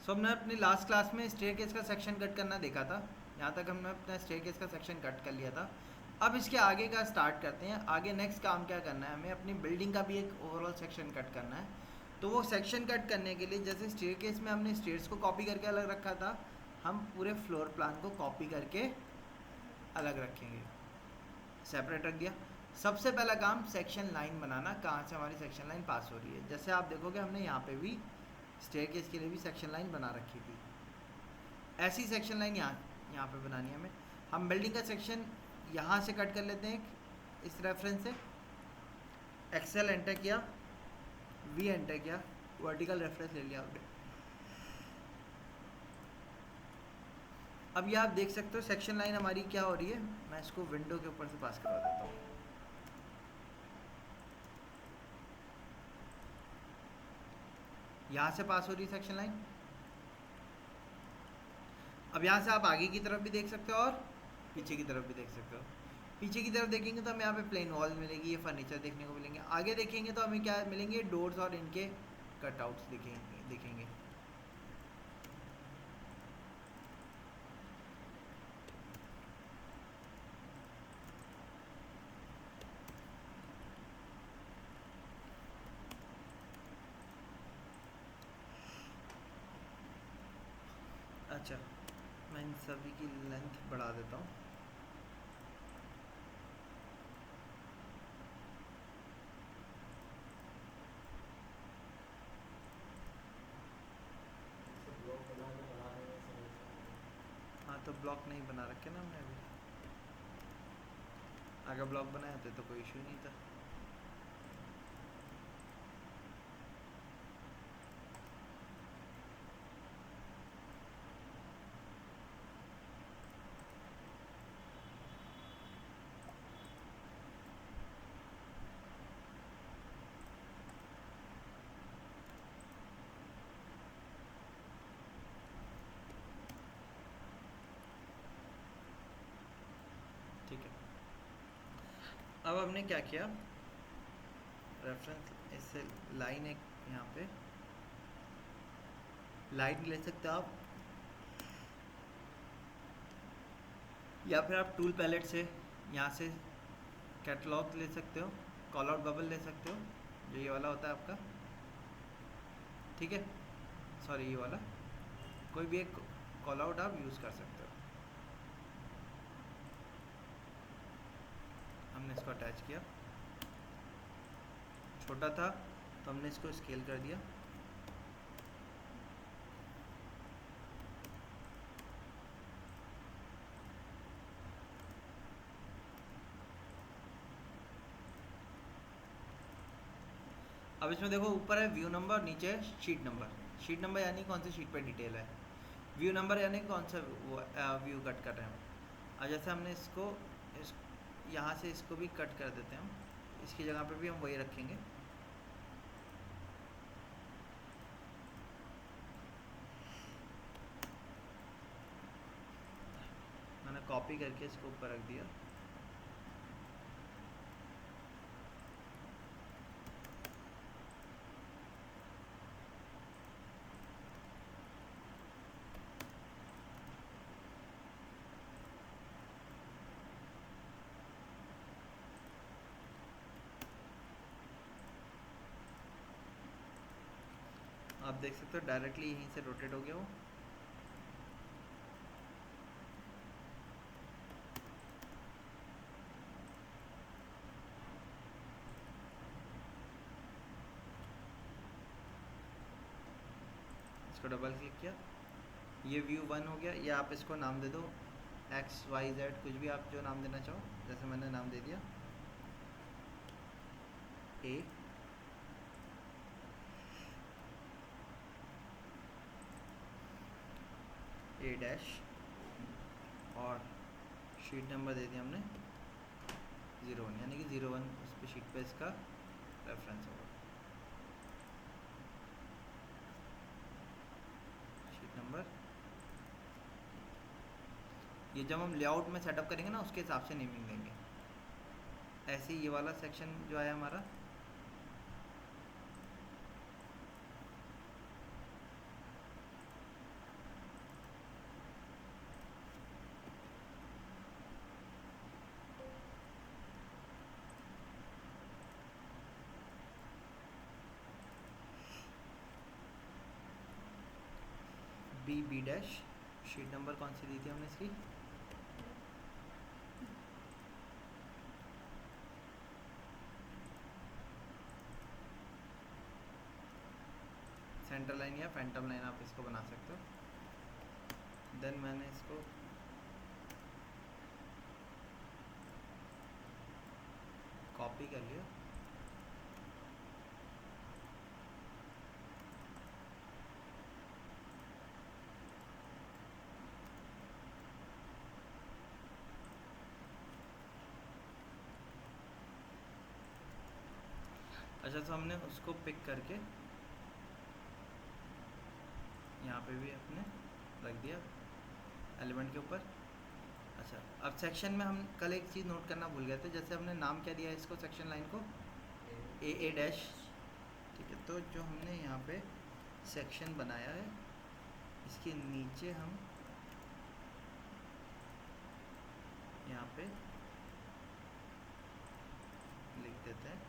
सो हमने अपनी last class में स्टेयरकेस का सेक्शन कट करना देखा था। यहाँ तक हमने अपना स्टेयरकेस का सेक्शन कट कर लिया था। अब इसके आगे का स्टार्ट करते हैं। आगे नेक्स्ट काम क्या करना है, हमें अपनी बिल्डिंग का भी एक ओवरऑल सेक्शन कट करना है। तो वो सेक्शन कट करने के लिए, जैसे स्टेयरकेस में हमने स्टेयर्स को कॉपी करके अलग रखा था, हम पूरे फ्लोर प्लान को कॉपी करके अलग रखेंगे, सेपरेट रख दिया। सबसे पहला काम सेक्शन लाइन बनाना, कहाँ से हमारी सेक्शन लाइन पास हो रही है। जैसे आप देखोगे हमने यहाँ पे भी स्टेयरकेस के लिए भी सेक्शन लाइन बना रखी थी। ऐसी सेक्शन लाइन यहाँ पे बनानी है हमें। हम बिल्डिंग का सेक्शन यहाँ से कट कर लेते हैं इस रेफरेंस से। एक्सेल एंटर किया, वी एंटर किया, वर्टिकल रेफरेंस ले लिया आपने। अब ये आप देख सकते हो सेक्शन लाइन हमारी क्या हो रही है। मैं इसको विंडो के ऊपर से पास करवा देता हूँ। यहाँ से पास हो रही है सेक्शन लाइन। अब यहाँ से आप आगे की तरफ भी देख सकते हो और पीछे की तरफ भी देख सकते हो। पीछे की तरफ देखेंगे तो हमें यहाँ पे प्लेन वॉल मिलेगी, ये फर्नीचर देखने को मिलेंगे। आगे देखेंगे तो हमें क्या मिलेंगे, डोर्स और इनके कटआउट्स दिखेंगे। अच्छा, मैं इन सभी की लेंथ बढ़ा देता हूँ। हाँ, तो ब्लॉक नहीं बना रखे ना हमने अभी। अगर ब्लॉक बनाए होते तो कोई इशू नहीं था। ठीक है, अब हमने क्या किया, रेफरेंस इससे लाइन एक यहाँ पे लाइन ले सकते हो आप, या फिर आप टूल पैलेट से यहाँ से कैटलॉग ले सकते हो, कॉल आउट बबल ले सकते हो, जो ये वाला होता है आपका। ठीक है, सॉरी ये वाला, कोई भी एक कॉल आउट आप यूज़ कर सकते हो। हमने इसको अटैच किया, छोटा था तो हमने इसको स्केल कर दिया। अब इसमें देखो ऊपर है व्यू नंबर, नीचे है शीट नंबर। शीट नंबर यानी कौन सी शीट पे डिटेल है, व्यू नंबर यानी कौन सा वो व्यू कट कर रहे हैं हम। और जैसे हमने इसको यहाँ से इसको भी कट कर देते हैं हम, इसकी जगह पे भी हम वही रखेंगे। मैंने कॉपी करके इसको ऊपर रख दिया। आप देख सकते हो डायरेक्टली यहीं से रोटेट हो गया वो। इसको डबल क्लिक किया, ये व्यू 1 हो गया। या आप इसको नाम दे दो XYZ, कुछ भी आप जो नाम देना चाहो, जैसे मैंने नाम दे दिया A, A' और शीट नंबर दे दिया हमने 01, यानी कि 01 उस पर शीट पे इसका रेफरेंस होगा। शीट नंबर, ये जब हम लेआउट में सेटअप करेंगे ना उसके हिसाब से नेमिंग देंगे। ऐसे ही ये वाला सेक्शन जो है हमारा, बी डैश, शीट नंबर कौन सी दी थी हमने इसकी, सेंटर लाइन या फैंटम लाइन आप इसको बना सकते हो। देन मैंने इसको कॉपी कर लिया, अच्छा तो हमने उसको पिक करके यहाँ पे भी अपने रख दिया एलिमेंट के ऊपर। अच्छा अब सेक्शन में हम कल एक चीज़ नोट करना भूल गए थे, जैसे हमने नाम क्या दिया है इसको, सेक्शन लाइन को ए डैश, ठीक है। तो जो हमने यहाँ पे सेक्शन बनाया है इसके नीचे हम यहाँ पे लिख देते हैं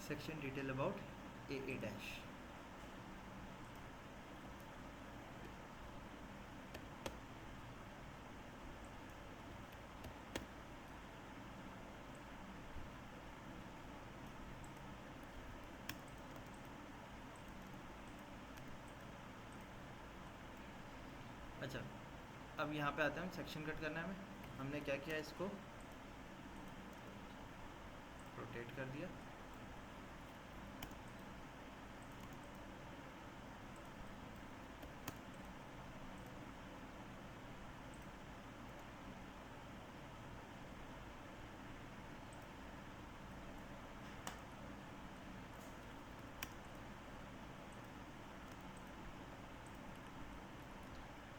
section detail about A dash. अच्छा अब यहाँ पे आते हैं हम सेक्शन कट करने में। हमने क्या किया, इसको रोटेट कर दिया,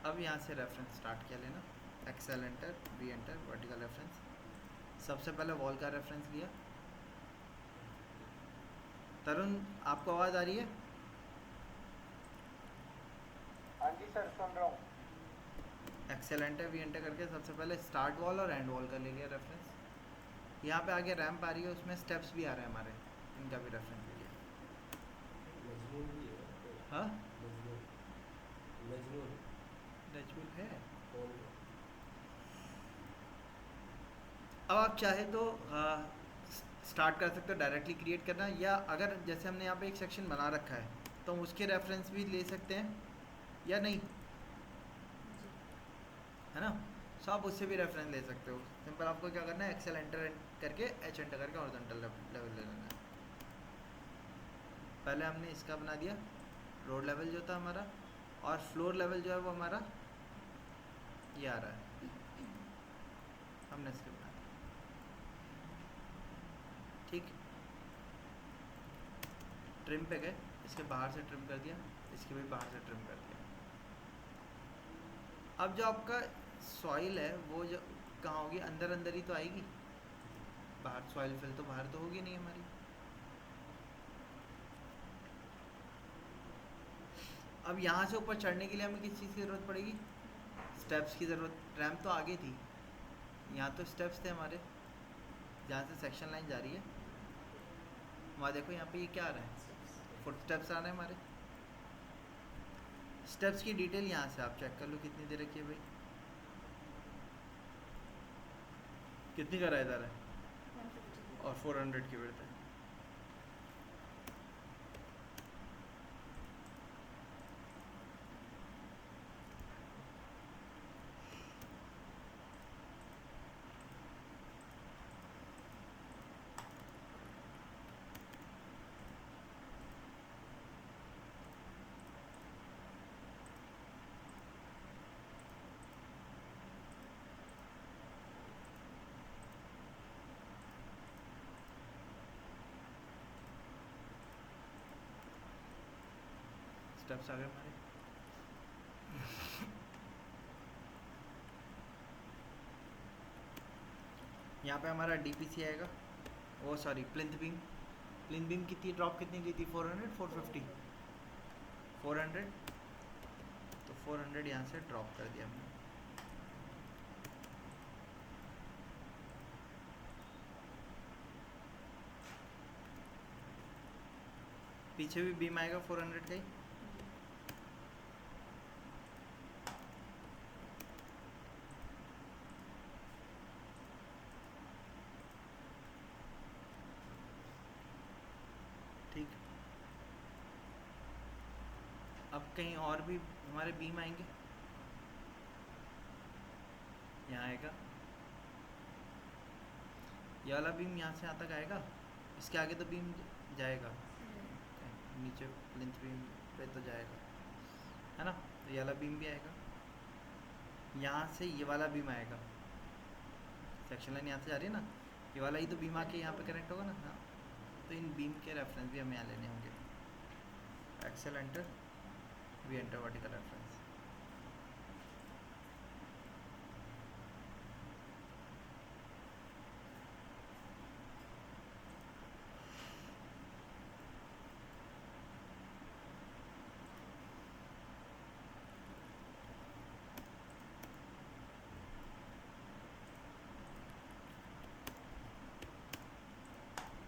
अब यहाँ से रेफरेंस स्टार्ट किया लेना, excel enter, B enter, vertical reference. सबसे पहले वॉल का रेफरेंस लिया। तरुण आपको आवाज़ आ रही है? हाँ जी सर सुन रहा हूँ। एक्सेल एंटर, बी एंटर करके सबसे पहले स्टार्ट वॉल और एंड वॉल का ले लिया रेफरेंस। यहाँ पे आगे रैम्प आ रही है, उसमें स्टेप्स भी आ रहे हैं हमारे, इनका भी रेफरेंस ले लिया। हाँ नजमुल है। अब आप चाहे तो स्टार्ट कर सकते हो डायरेक्टली क्रिएट करना, या अगर जैसे हमने यहाँ पे एक सेक्शन बना रखा है तो हम उसके रेफरेंस भी ले सकते हैं या नहीं, है ना। सो आप उससे भी रेफरेंस ले सकते हो। सिंपल आपको क्या करना है, एक्सेल एंटर करके एच एंटर करके हॉरिजॉन्टल लेवल ले लेना है। पहले हमने इसका बना दिया रोड लेवल जो था हमारा, और फ्लोर लेवल जो है वो हमारा ये आ रहा है, हमने इसके बना दिया, ठीक। ट्रिम पे गए, इसके बाहर से ट्रिम कर दिया, इसके भी बाहर से ट्रिम कर दिया। अब जो आपका सॉइल है वो जो कहाँ होगी, अंदर अंदर ही तो आएगी, बाहर सॉइल फिल तो बाहर तो होगी नहीं हमारी। अब यहाँ से ऊपर चढ़ने के लिए हमें किस चीज़ की ज़रूरत पड़ेगी, स्टेप्स की ज़रूरत। रैम्प तो आगे थी, यहाँ तो स्टेप्स थे हमारे, जहाँ से सेक्शन लाइन जा रही है वहाँ देखो यहाँ पे ये क्या आ रहा है, फुट स्टेप्स आ रहे हैं हमारे। स्टेप्स की डिटेल यहाँ से आप चेक कर लो कितनी दे रखी है भाई, कितनी का रायदार है, और 400 की विड्थ है। स्टेप्स आ गए हमारे। यहाँ पे हमारा डीपीसी आएगा, वो sorry plinth beam. Plinth beam कितनी ड्रॉप कितनी ली थी, 400 450 400, तो 400 यहाँ से ड्रॉप कर दिया हमने। पीछे भी बीम आएगा 400 का ही। ठीक, अब कहीं और भी हमारे बीम आएंगे, यहाँ आएगा ये वाला बीम, यहाँ से यहाँ तक आएगा, इसके आगे तो बीम जाएगा नीचे प्लिंथ बीम पे तो जाएगा, है ना। तो ये वाला बीम भी आएगा, यहाँ से ये वाला बीम आएगा, सेक्शन लाइन यहाँ से जा रही है ना, ये वाला ही तो बीम आके यहाँ पे कनेक्ट होगा ना। हाँ, तो इन बीम के रेफरेंस भी हमें यहाँ लेने होंगे। Excel enter, V enter vertical reference.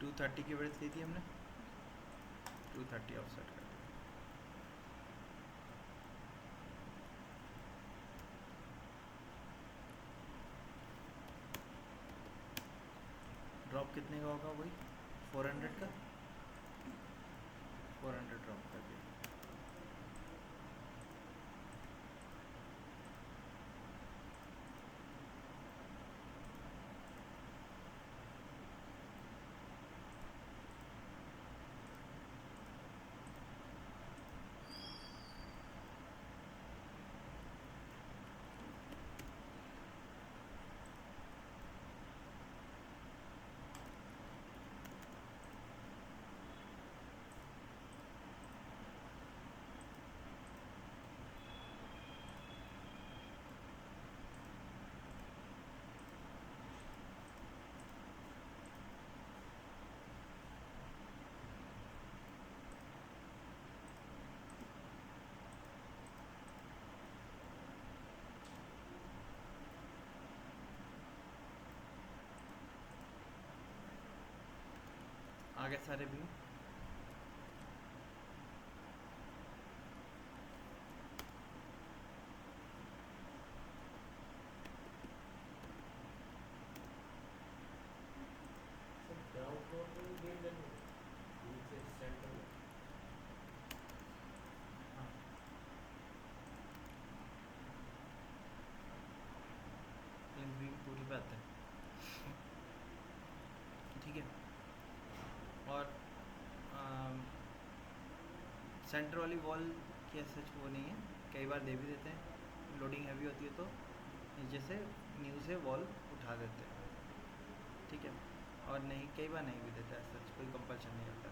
To 30 की विड्थ ली थी हमने, 230 ऑफसेट कर दिया। ड्रॉप कितने का होगा, वही 400 का, 400 ड्रॉप कर दिया। आगे सारे भी पूरी बात है, ठीक है। और सेंटर वाली वॉल की सच वो नहीं है, कई बार दे भी देते हैं, लोडिंग हैवी होती है तो नीचे से न्यू से वॉल उठा देते हैं, ठीक है। और नहीं, कई बार नहीं भी देता है, सच कोई कंपल्शन नहीं होता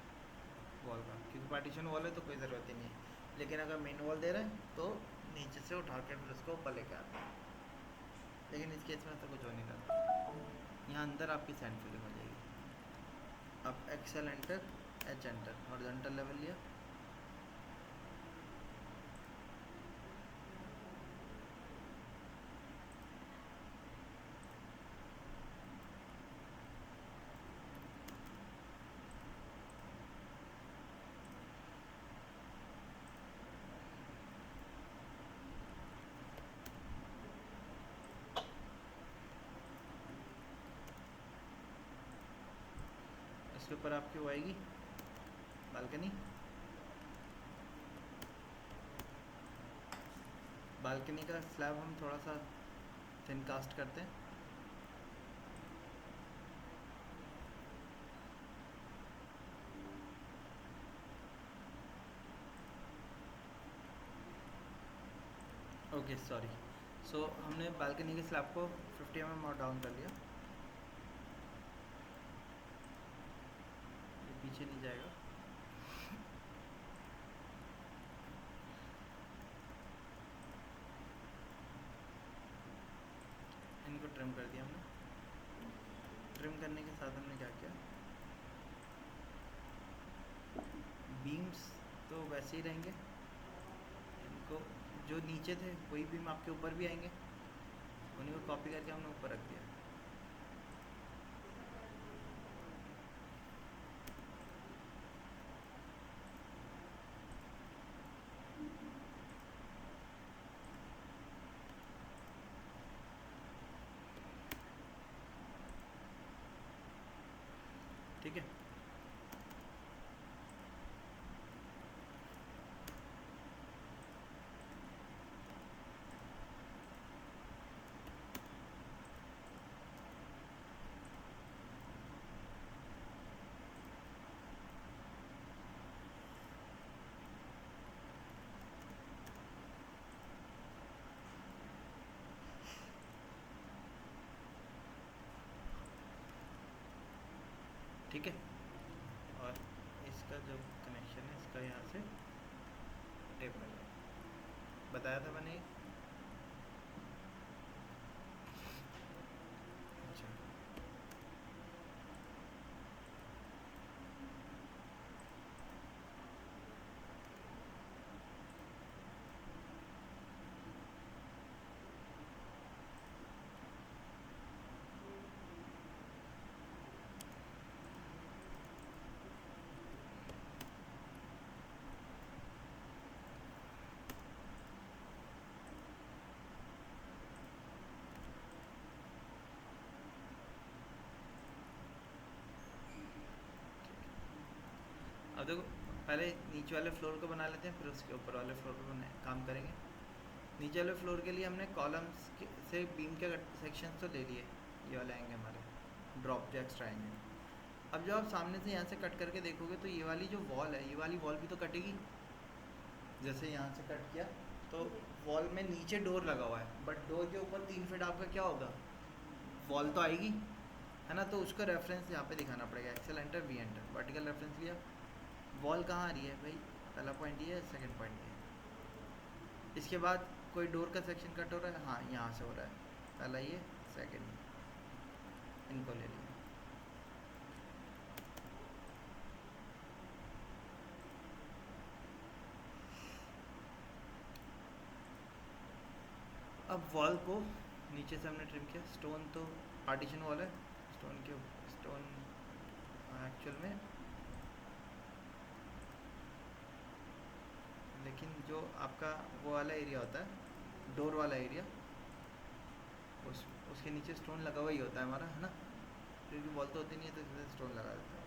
वॉल का, क्योंकि पार्टीशन वॉल है तो कोई ज़रूरत ही नहीं है। लेकिन अगर मेन वॉल दे रहे हैं तो नीचे से उठा के फिर उसको ऊपर लेके आते हैं, लेकिन इस केस में ऐसा कुछ हो नहीं रहा। यहाँ अंदर आपकी सैंड फिलिंग हो जाएगी। अब Excel enter, H enter, horizontal level लिया, इसके ऊपर आपकी वो आएगी बालकनी। बालकनी का स्लैब हम थोड़ा सा थिन कास्ट करते हैं, ओके सॉरी। सो हमने बालकनी के स्लैब को 50 mm और डाउन कर लिया, ये पीछे नहीं जाएगा। इनको ट्रिम कर दिया हमने। ट्रिम करने के साथ हमने क्या किया, बीम्स तो वैसे ही रहेंगे, इनको जो नीचे थे वही बीम आपके ऊपर भी आएंगे, उन्हीं को कॉपी करके हमने ऊपर रख दिया। ठीक है। और इसका जो कनेक्शन है इसका यहाँ से टेप लगा, बताया था मैंने। अच्छा, अब देखो, पहले नीचे वाले फ्लोर को बना लेते हैं, फिर उसके ऊपर वाले फ्लोर पर काम करेंगे। नीचे वाले फ्लोर के लिए हमने कॉलम्स से बीम के सेक्शंस तो ले लिए, ये वाले आएंगे हमारे ड्रॉप जो एक्स्ट्रा आएंगे। अब जब आप सामने से यहाँ से कट करके देखोगे तो ये वाली जो वॉल है, ये वाली वॉल भी तो कटेगी। जैसे यहाँ से कट किया तो वॉल में नीचे डोर लगा हुआ है, बट डोर के ऊपर 3 फीट आपका क्या होगा, वॉल तो आएगी, है ना। तो उसका रेफरेंस यहाँ पे दिखाना पड़ेगा, Excel enter V enter, vertical reference लिया। वॉल कहाँ आ रही है भाई, पहला पॉइंट ये है, सेकंड पॉइंट ये है। इसके बाद कोई डोर का सेक्शन कट हो रहा है, हाँ यहाँ से हो रहा है, पहला ये, सेकंड, इनको ले लिया। अब वॉल को नीचे से हमने ट्रिम किया। स्टोन तो पार्टीशन वॉल है, स्टोन एक्चुअल में, लेकिन जो आपका वो वाला एरिया होता है, डोर वाला एरिया, उसके नीचे स्टोन लगा हुआ ही होता है हमारा, है ना। क्योंकि वॉल तो होती नहीं है तो इसमें स्टोन लगा देता है।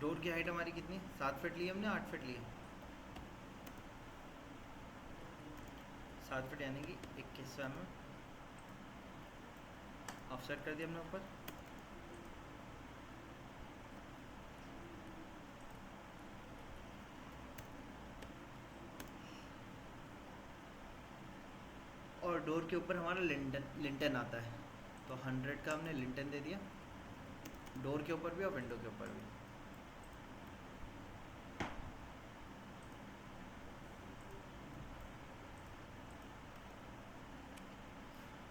डोर की हाइट हमारी कितनी, 7 फीट ली हमने, 8 फीट ली, 7 फीट यानी कि 2100 mm ऑफसेट कर दिया हमने ऊपर। और डोर के ऊपर हमारा लिंटन आता है, तो 100 का हमने लिंटन दे दिया, डोर के ऊपर भी और विंडो के ऊपर भी।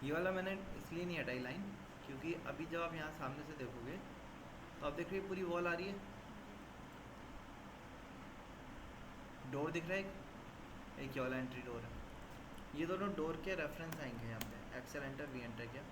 ये वाला मैंने इसलिए नहीं हटाई लाइन, क्योंकि अभी जब आप यहाँ सामने से देखोगे तो आप देख रहे पूरी वॉल आ रही है, डोर दिख रहा है, एक ये वाला एंट्री डोर है। ये दोनों डोर के रेफरेंस आएंगे यहाँ पे, एक्सेल एंटर वी एंटर किया।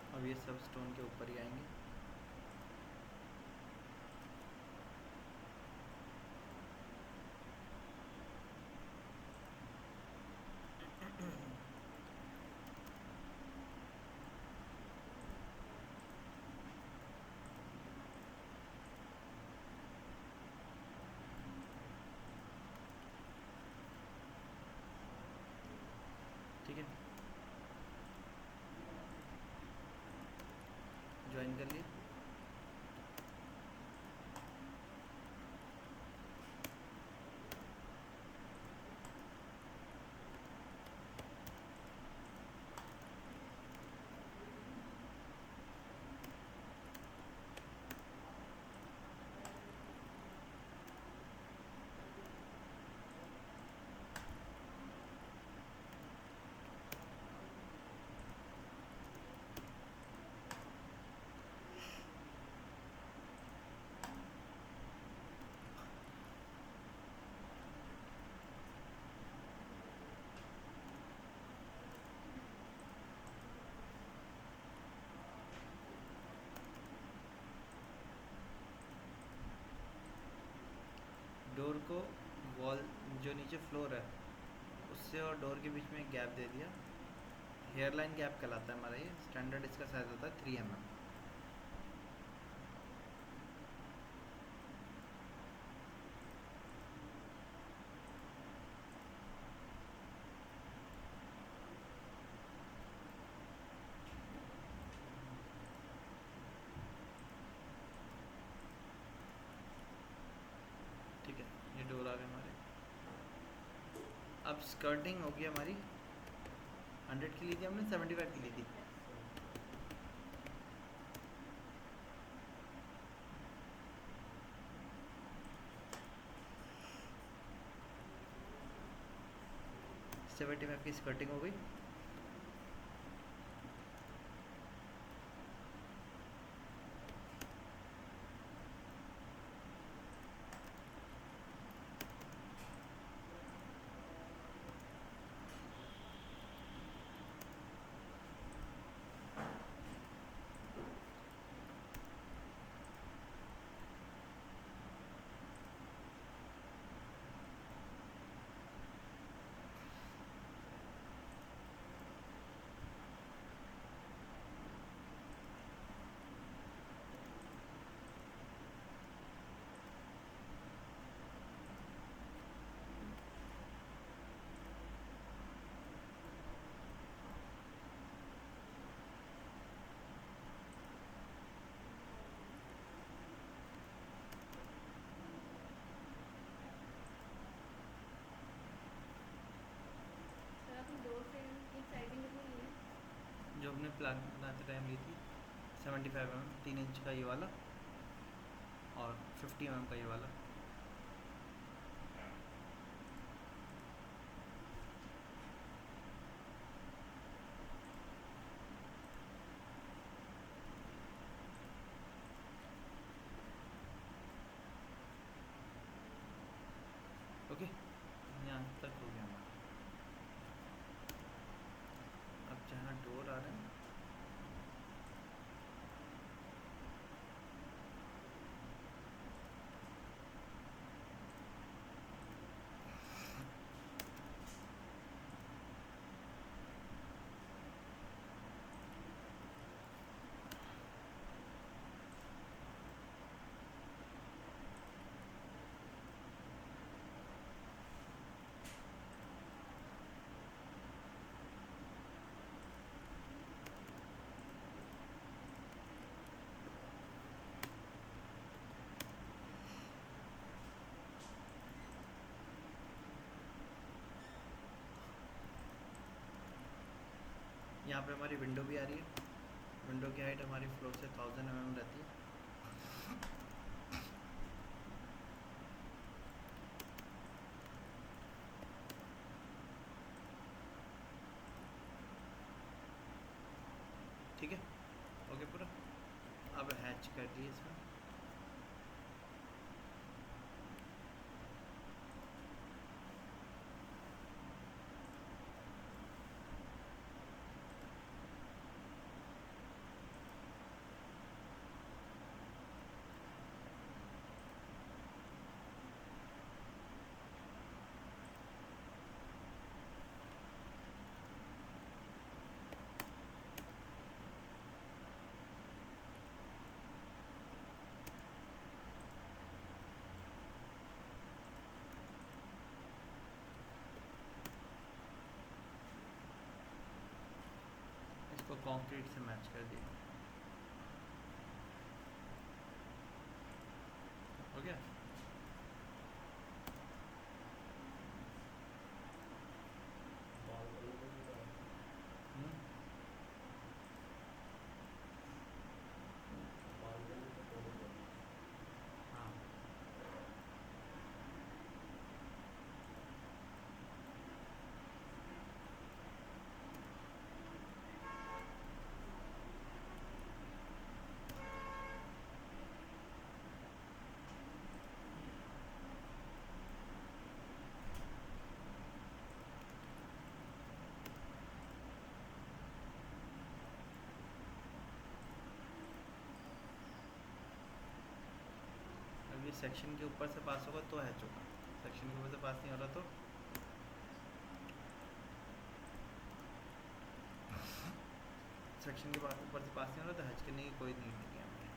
अब ये सब स्टोन के ऊपर ही आएंगे। ठीक है, ज्वाइन कर लिए। जो नीचे फ्लोर है उससे और डोर के बीच में एक गैप दे दिया। हेयर लाइन गैप कहलाता है हमारा ये। स्टैंडर्ड इसका साइज़ होता है 3 mm। ठीक है, ये डोर आ गए हमारे। अब स्कर्टिंग होगी हमारी 100 की ली थी हमने, 75 की ली थी। सेवेंटी फाइव की स्कर्टिंग हो गई। जो हमने प्लान बनाते टाइम ली थी 75 mm 3 इंच का ये वाला, और 50 mm का ये वाला। ओके, यहाँ तक हो गया हमारा। अब जहाँ डोर आ रहे हैं यहाँ पे हमारी विंडो भी आ रही है। विंडो की हाइट हमारी फ्लोर से 1000 mm रहती है। ठीक है, ओके पूरा। अब हैच कर दिए इसमें। इसको कंक्रीट से मैच कर दिया। हो गया। हम्म, हाँ अब ये सेक्शन के ऊपर से पास होगा तो हैच होगा। सेक्शन के ऊपर से पास नहीं हो रहा तो सेक्शन के ऊपर से पास नहीं हो रहा तो हज करने की कोई नीड नहीं है हमें।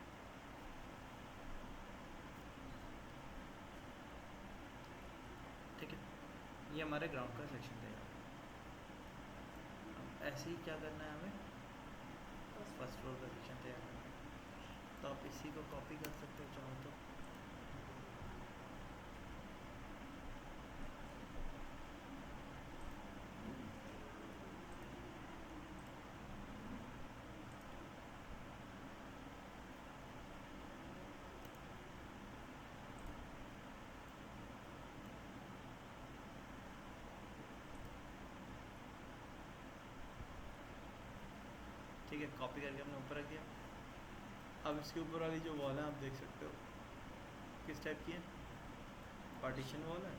ठीक है, ये हमारे ग्राउंड का सेक्शन रहेगा। अब ऐसे ही क्या करना है हमें, फर्स्ट फ्लोर का सेक्शन तैयार करना है। तो आप इसी को कॉपी कर सकते हो चाहो तो। ठीक है, कॉपी करके हमने ऊपर रख दिया। अब इसके ऊपर वाली जो वॉल है आप देख सकते हो किस टाइप की है, पार्टीशन वॉल है।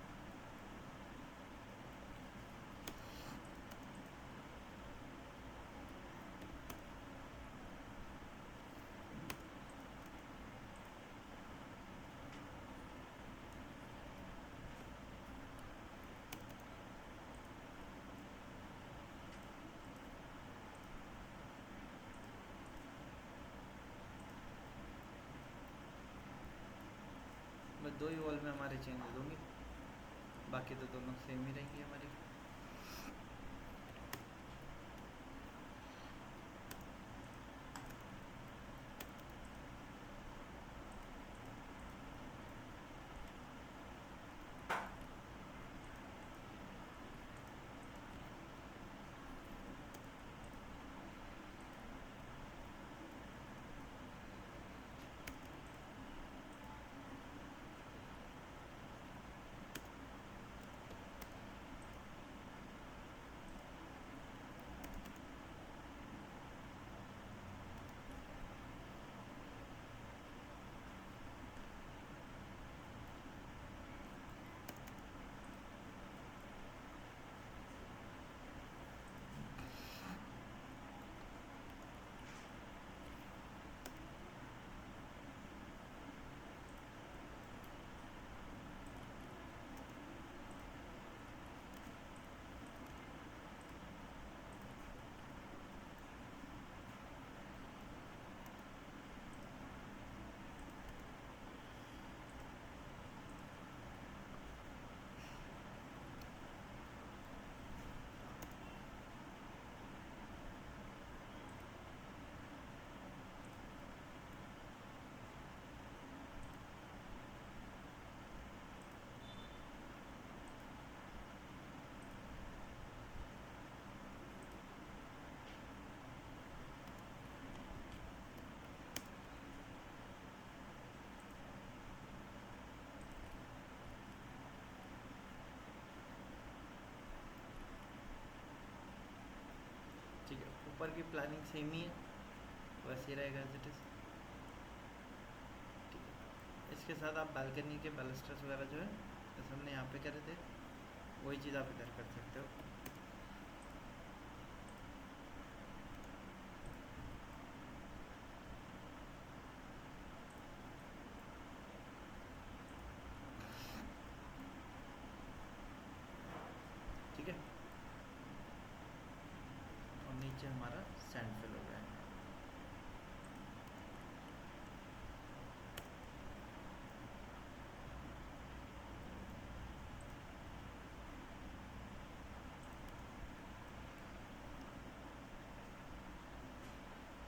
बस दो ही वॉल में हमारे चेंजेस होंगे, बाकी तो दोनों सेम ही रहेंगी हमारी। ठीक है, ऊपर की प्लानिंग सेम ही है, वैसे ही रहेगा एज इट इज़। ठीक है, इसके साथ आप बालकनी के बैलस्टर्स वगैरह जो है जैसे हमने यहाँ पे करे थे वही चीज़ आप इधर कर सकते हो। ठीक है, और नीचे हमारा सैंड फिल हो गया है।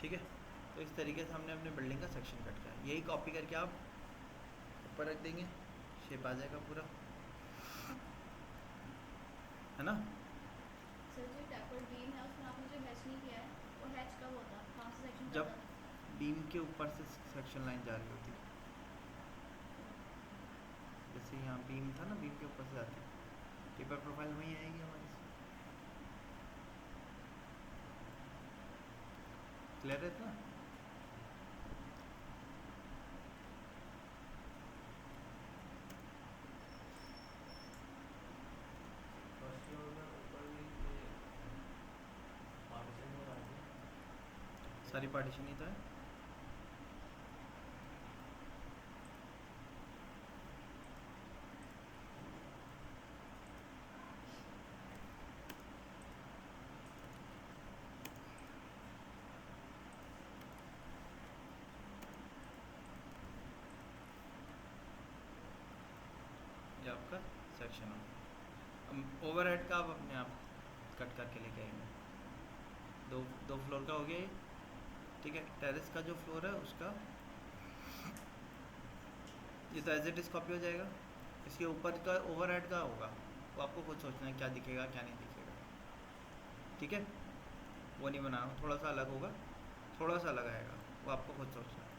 ठीक है, तो इस तरीके से हमने अपने बिल्डिंग का सेक्शन कट किया। यही कॉपी करके आप ऊपर रख देंगे, शेप आ जाएगा पूरा, है ना। सर जो टैपर्ड बीम है उसमें आपने जो हैच नहीं किया है वो हैच कब होता है, कहाँ से सेक्शन जब करता है? बीम के ऊपर से सेक्शन लाइन जा रही होती, जैसे यहाँ बीम था ना, बीम के ऊपर से जाती, पेपर प्रोफाइल वहीं आएगी हमारी। क्लियर है इतना। सारी पार्टीशन ही तो है। सेक्शन हो। ओवरहेड का आप अपने आप कट करके लेके आएंगे। दो फ्लोर का हो गया ये, ठीक है। टेरेस का जो फ्लोर है उसका ये तो एज इट इज़ कॉपी हो जाएगा। इसके ऊपर का ओवरहेड का होगा, वो आपको खुद सोचना है क्या दिखेगा क्या नहीं दिखेगा, ठीक है। वो नहीं बनाना, थोड़ा सा अलग होगा, थोड़ा सा अलग आएगा, वो आपको खुद सोचना है।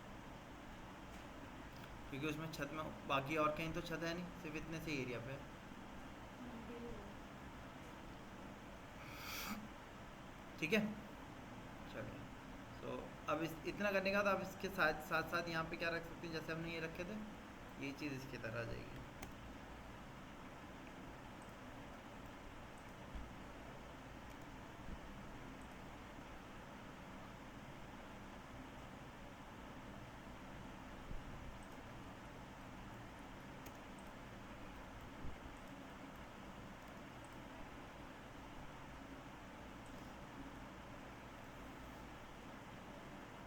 क्योंकि उसमें छत में बाकी और कहीं तो छत है नहीं, सिर्फ इतने से एरिया पे है। ठीक है, चलिए। तो अब इतना करने के बाद आप इसके साथ साथ यहाँ पे क्या रख सकते हैं, जैसे हमने ये रखे थे, ये चीज़ इसकी तरह आ जाएगी।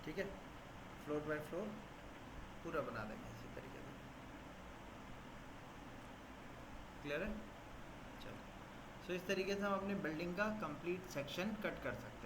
ठीक है, फ्लोर बाय फ्लोर पूरा बना देंगे इसी तरीके से। क्लियर है? चलो, सो इस तरीके से हम अपनी बिल्डिंग का कंप्लीट सेक्शन कट कर सकते हैं।